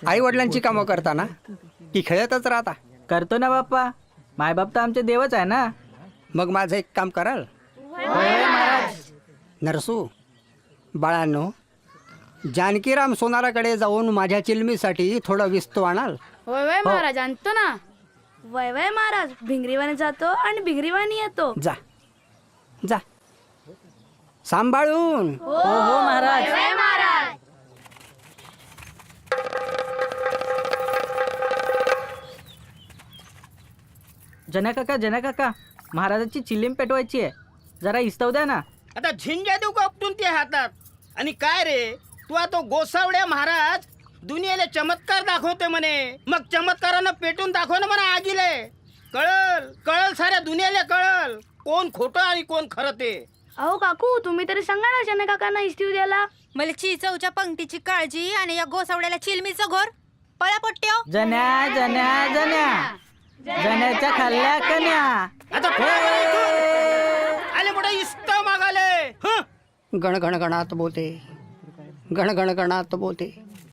आई वडिलांची कामं करताना की खेळतच राहता? करतो ना बाप्पा, मायबाप तर आमचे देवच आहे ना. मग माझं एक काम कराल? नरसू बाळांनो, जानकीराम सोनाराकडे जाऊन माझ्या चिलमीसाठी थोडं विस्तू आणाल? होय वय महाराज आणतो ना. वय वय महाराज भिंगरीवाने जातो आणि भिंगरीवाने येतो. जा जा सांभाळून. हो हो महाराज. जना काका महाराजाची चिलीम पेटवायची आहे, जरा इस्तव द्या ना. आता झिंग्या देऊ का उपटून ते हातात? आणि काय रे तू तो गोसावड्या महाराज दुनियेला चमत्कार दाखवते म्हणे, मग चमत्कारानं पेटून दाखव ना म्हणा आगीले. कळल कळल साऱ्या दुनियेला कळल कोण खोटं आणि कोण खरं ते. अहो काकू तुम्ही तरी सांगा ना जने काकांना इस्तीव द्यायला. मला चिचवच्या पंक्तीची काळजी आणि या गोसावड्याला चिलमीचं घोर पळा पट्ट्यो. जन्या जन्या जन्या जन्याच्या खाल्ल्या कन्या. आता आले मोठा इस्त मागाले. गण गण गणात बोलते, गण गण गणात बोलते.